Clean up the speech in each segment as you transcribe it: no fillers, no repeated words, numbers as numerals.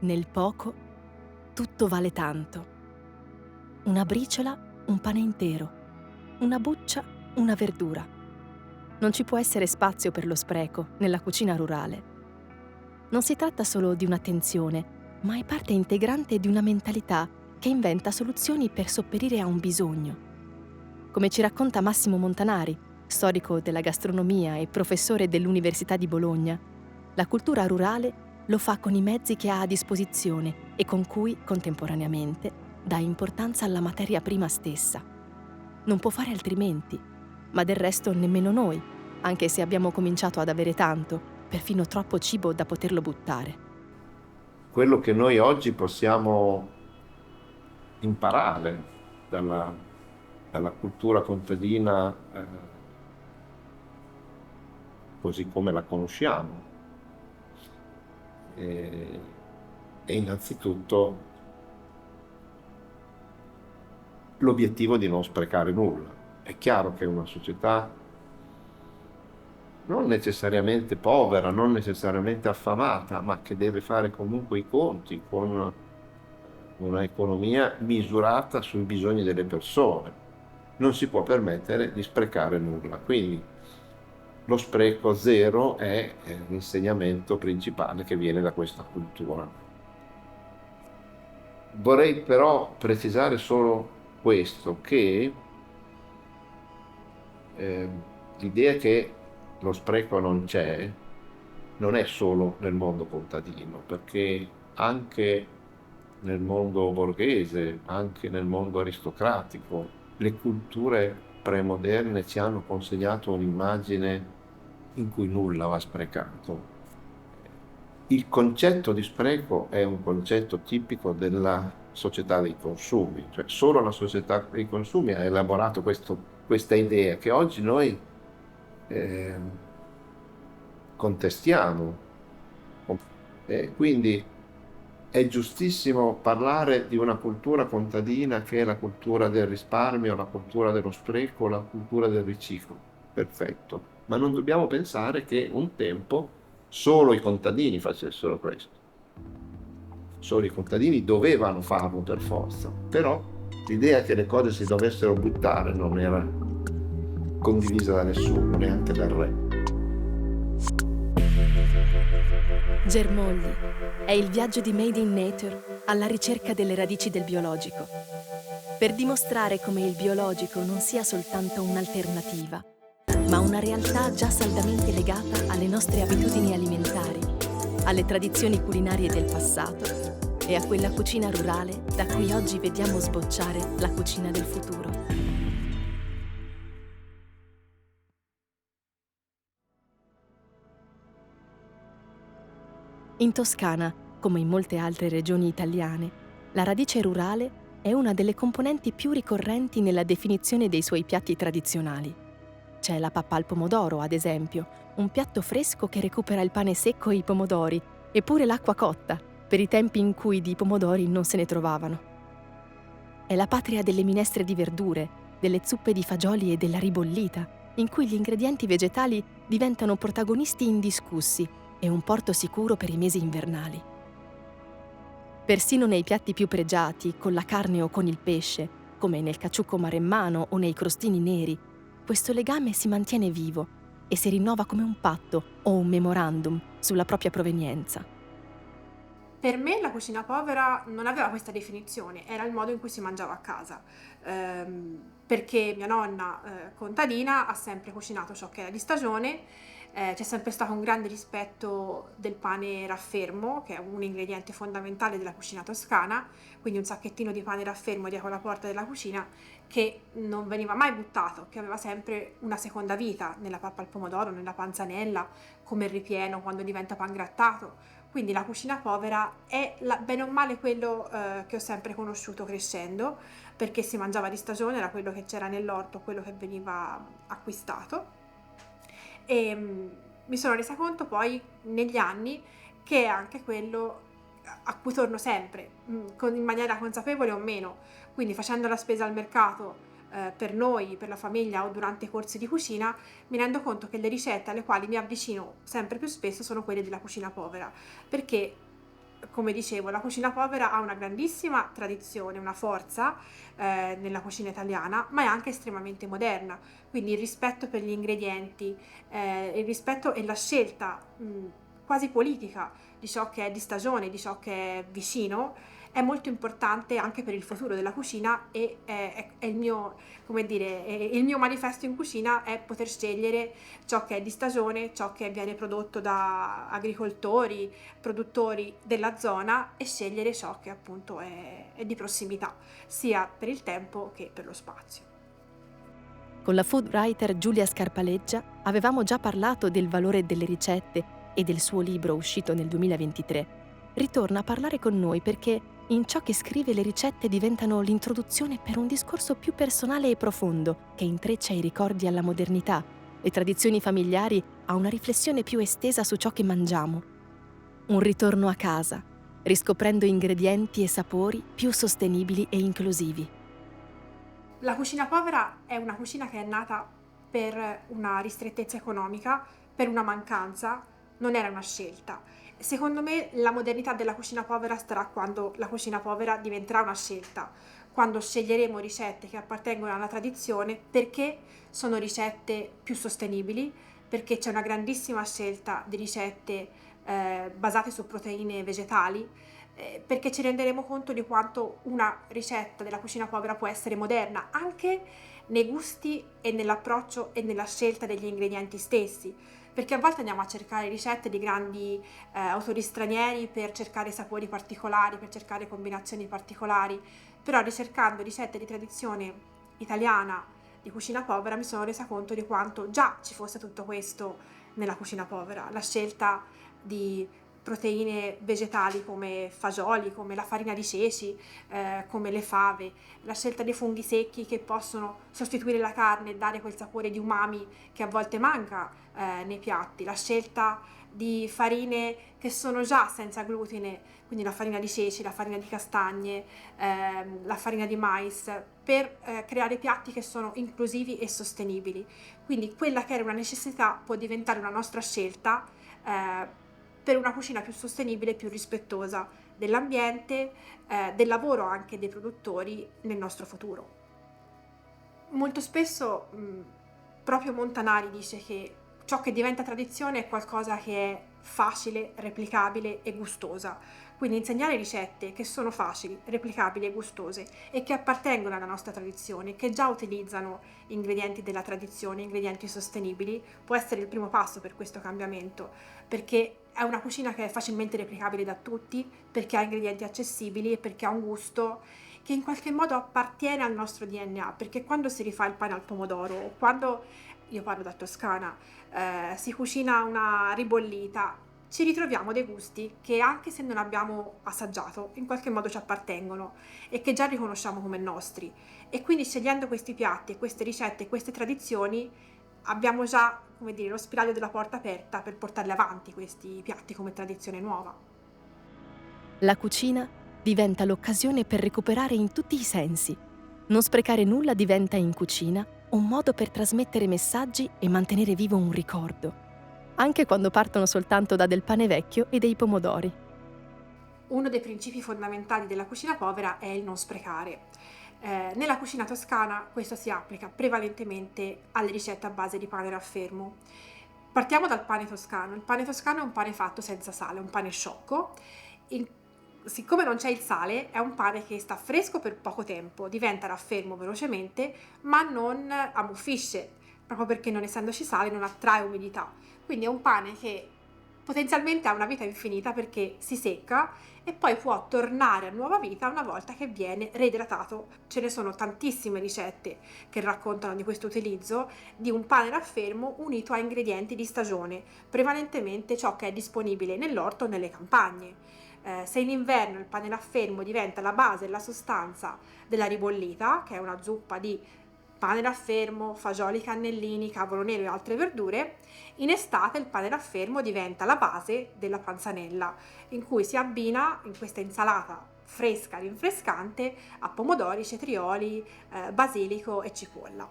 nel poco, tutto vale tanto. Una briciola, un pane intero. Una buccia, una verdura. Non ci può essere spazio per lo spreco nella cucina rurale. Non si tratta solo di un'attenzione, ma è parte integrante di una mentalità che inventa soluzioni per sopperire a un bisogno. Come ci racconta Massimo Montanari, storico della gastronomia e professore dell'Università di Bologna, la cultura rurale lo fa con i mezzi che ha a disposizione e con cui, contemporaneamente, dà importanza alla materia prima stessa. Non può fare altrimenti, ma del resto nemmeno noi, anche se abbiamo cominciato ad avere tanto, perfino troppo cibo da poterlo buttare. Quello che noi oggi possiamo imparare dalla cultura contadina così come la conosciamo è innanzitutto l'obiettivo di non sprecare nulla. È chiaro che una società non necessariamente povera, non necessariamente affamata, ma che deve fare comunque i conti con una economia misurata sui bisogni delle persone. Non si può permettere di sprecare nulla. Quindi lo spreco zero è l'insegnamento principale che viene da questa cultura. Vorrei però precisare solo questo, che l'idea che lo spreco non c'è non è solo nel mondo contadino, perché anche nel mondo borghese, anche nel mondo aristocratico, le culture premoderne ci hanno consegnato un'immagine in cui nulla va sprecato. Il concetto di spreco è un concetto tipico della società dei consumi, cioè solo la società dei consumi ha elaborato questa idea che oggi noi eh, contestiamo. Quindi è giustissimo parlare di una cultura contadina che è la cultura del risparmio, la cultura dello spreco, la cultura del riciclo. Perfetto. Ma non dobbiamo pensare che un tempo solo i contadini facessero questo. Solo i contadini dovevano farlo per forza. Però l'idea che le cose si dovessero buttare non era condivisa da nessuno, neanche dal re. Germogli è il viaggio di Made in Nature alla ricerca delle radici del biologico, per dimostrare come il biologico non sia soltanto un'alternativa, ma una realtà già saldamente legata alle nostre abitudini alimentari, alle tradizioni culinarie del passato e a quella cucina rurale da cui oggi vediamo sbocciare la cucina del futuro. In Toscana, come in molte altre regioni italiane, la radice rurale è una delle componenti più ricorrenti nella definizione dei suoi piatti tradizionali. C'è la pappa al pomodoro, ad esempio, un piatto fresco che recupera il pane secco e i pomodori, eppure l'acqua cotta, per i tempi in cui di pomodori non se ne trovavano. È la patria delle minestre di verdure, delle zuppe di fagioli e della ribollita, in cui gli ingredienti vegetali diventano protagonisti indiscussi e un porto sicuro per i mesi invernali. Persino nei piatti più pregiati, con la carne o con il pesce, come nel caciucco maremmano o nei crostini neri, questo legame si mantiene vivo e si rinnova come un patto o un memorandum sulla propria provenienza. Per me la cucina povera non aveva questa definizione, era il modo in cui si mangiava a casa, perché mia nonna contadina ha sempre cucinato ciò che era di stagione, c'è sempre stato un grande rispetto del pane raffermo, che è un ingrediente fondamentale della cucina toscana, quindi un sacchettino di pane raffermo dietro la porta della cucina che non veniva mai buttato, che aveva sempre una seconda vita nella pappa al pomodoro, nella panzanella, come il ripieno quando diventa pangrattato. Quindi la cucina povera è bene o male quello che ho sempre conosciuto crescendo, perché si mangiava di stagione, era quello che c'era nell'orto, quello che veniva acquistato. E mi sono resa conto poi negli anni che è anche quello a cui torno sempre, in maniera consapevole o meno. Quindi facendo la spesa al mercato per noi, per la famiglia o durante i corsi di cucina, mi rendo conto che le ricette alle quali mi avvicino sempre più spesso sono quelle della cucina povera, perché come dicevo, la cucina povera ha una grandissima tradizione, una forza nella cucina italiana, ma è anche estremamente moderna. Quindi il rispetto per gli ingredienti, il rispetto e la scelta quasi politica di ciò che è di stagione, di ciò che è vicino, è molto importante anche per il futuro della cucina e è il mio, come dire, il mio manifesto in cucina è poter scegliere ciò che è di stagione, ciò che viene prodotto da agricoltori, produttori della zona e scegliere ciò che appunto è di prossimità, sia per il tempo che per lo spazio. Con la food writer Giulia Scarpaleggia avevamo già parlato del valore delle ricette e del suo libro uscito nel 2023. Ritorna a parlare con noi perché in ciò che scrive le ricette diventano l'introduzione per un discorso più personale e profondo che intreccia i ricordi alla modernità, le tradizioni familiari a una riflessione più estesa su ciò che mangiamo. Un ritorno a casa, riscoprendo ingredienti e sapori più sostenibili e inclusivi. La cucina povera è una cucina che è nata per una ristrettezza economica, per una mancanza, non era una scelta. Secondo me la modernità della cucina povera starà quando la cucina povera diventerà una scelta, quando sceglieremo ricette che appartengono alla tradizione perché sono ricette più sostenibili, perché c'è una grandissima scelta di ricette basate su proteine vegetali, perché ci renderemo conto di quanto una ricetta della cucina povera può essere moderna anche nei gusti e nell'approccio e nella scelta degli ingredienti stessi, perché a volte andiamo a cercare ricette di grandi autori stranieri per cercare sapori particolari, per cercare combinazioni particolari, però ricercando ricette di tradizione italiana di cucina povera mi sono resa conto di quanto già ci fosse tutto questo nella cucina povera, la scelta di proteine vegetali come fagioli, come la farina di ceci, come le fave, la scelta dei funghi secchi che possono sostituire la carne e dare quel sapore di umami che a volte manca nei piatti, la scelta di farine che sono già senza glutine, quindi la farina di ceci, la farina di castagne, la farina di mais, per creare piatti che sono inclusivi e sostenibili. Quindi quella che era una necessità può diventare una nostra scelta per una cucina più sostenibile e più rispettosa dell'ambiente, del lavoro anche dei produttori nel nostro futuro. Molto spesso proprio Montanari dice che ciò che diventa tradizione è qualcosa che è facile, replicabile e gustosa. Quindi insegnare ricette che sono facili, replicabili e gustose e che appartengono alla nostra tradizione, che già utilizzano ingredienti della tradizione, ingredienti sostenibili, può essere il primo passo per questo cambiamento, perché è una cucina che è facilmente replicabile da tutti, perché ha ingredienti accessibili e perché ha un gusto che in qualche modo appartiene al nostro DNA, perché quando si rifà il pane al pomodoro o quando, io parlo da Toscana, si cucina una ribollita, ci ritroviamo dei gusti che anche se non abbiamo assaggiato in qualche modo ci appartengono e che già riconosciamo come nostri, e quindi scegliendo questi piatti, queste ricette, queste tradizioni abbiamo già, come dire, lo spiraglio della porta aperta per portarli avanti questi piatti come tradizione nuova. La cucina diventa l'occasione per recuperare in tutti i sensi. Non sprecare nulla diventa in cucina un modo per trasmettere messaggi e mantenere vivo un ricordo, anche quando partono soltanto da del pane vecchio e dei pomodori. Uno dei principi fondamentali della cucina povera è il non sprecare. Nella cucina toscana questo si applica prevalentemente alle ricette a base di pane raffermo. Partiamo dal pane toscano. Il pane toscano è un pane fatto senza sale, un pane sciocco. Siccome non c'è il sale, è un pane che sta fresco per poco tempo, diventa raffermo velocemente, ma non ammuffisce, proprio perché non essendoci sale non attrae umidità. Quindi è un pane che potenzialmente ha una vita infinita perché si secca e poi può tornare a nuova vita una volta che viene reidratato. Ce ne sono tantissime ricette che raccontano di questo utilizzo di un pane raffermo unito a ingredienti di stagione, prevalentemente ciò che è disponibile nell'orto o nelle campagne. Se in inverno il pane raffermo diventa la base e la sostanza della ribollita, che è una zuppa di pane raffermo, fagioli cannellini, cavolo nero e altre verdure, in estate il pane raffermo diventa la base della panzanella, in cui si abbina in questa insalata fresca, rinfrescante, a pomodori, cetrioli, basilico e cipolla.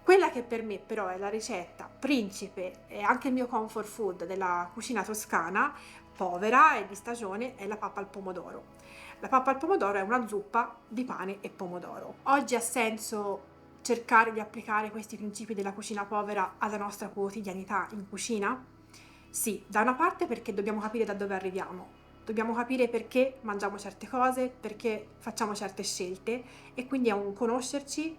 Quella che per me però è la ricetta principe e anche il mio comfort food della cucina toscana povera e di stagione è la pappa al pomodoro. La pappa al pomodoro è una zuppa di pane e pomodoro. Oggi ha senso cercare di applicare questi principi della cucina povera alla nostra quotidianità in cucina? Sì, da una parte perché dobbiamo capire da dove arriviamo, dobbiamo capire perché mangiamo certe cose, perché facciamo certe scelte, e quindi è un conoscerci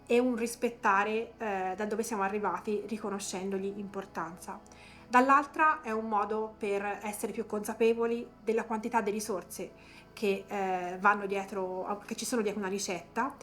e un rispettare da dove siamo arrivati, riconoscendogli importanza. Dall'altra è un modo per essere più consapevoli della quantità di risorse che vanno dietro, che ci sono dietro una ricetta,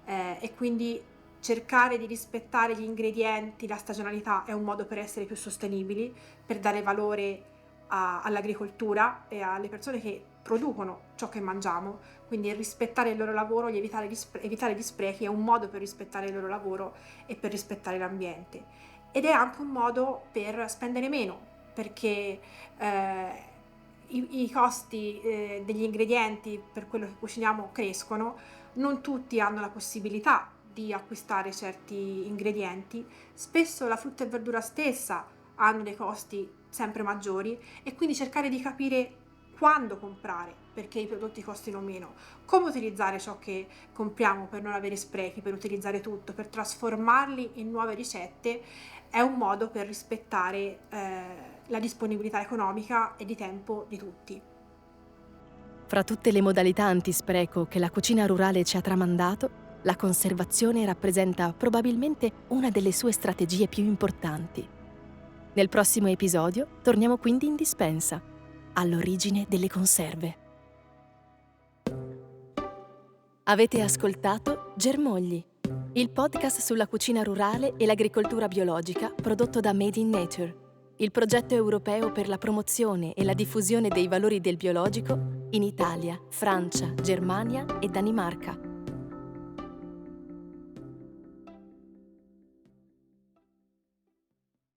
e quindi cercare di rispettare gli ingredienti, la stagionalità è un modo per essere più sostenibili, per dare valore all'agricoltura e alle persone che producono ciò che mangiamo. Quindi rispettare il loro lavoro, evitare gli sprechi è un modo per rispettare il loro lavoro e per rispettare l'ambiente. Ed è anche un modo per spendere meno, perché i costi degli ingredienti per quello che cuciniamo crescono, non tutti hanno la possibilità di acquistare certi ingredienti, spesso la frutta e verdura stessa hanno dei costi sempre maggiori, e quindi cercare di capire quando comprare perché i prodotti costino meno, come utilizzare ciò che compriamo per non avere sprechi, per utilizzare tutto, per trasformarli in nuove ricette, è un modo per rispettare la disponibilità economica e di tempo di tutti. Fra tutte le modalità antispreco che la cucina rurale ci ha tramandato, la conservazione rappresenta probabilmente una delle sue strategie più importanti. Nel prossimo episodio torniamo quindi in dispensa, all'origine delle conserve. Avete ascoltato Germogli, il podcast sulla cucina rurale e l'agricoltura biologica prodotto da Made in Nature, il progetto europeo per la promozione e la diffusione dei valori del biologico in Italia, Francia, Germania e Danimarca.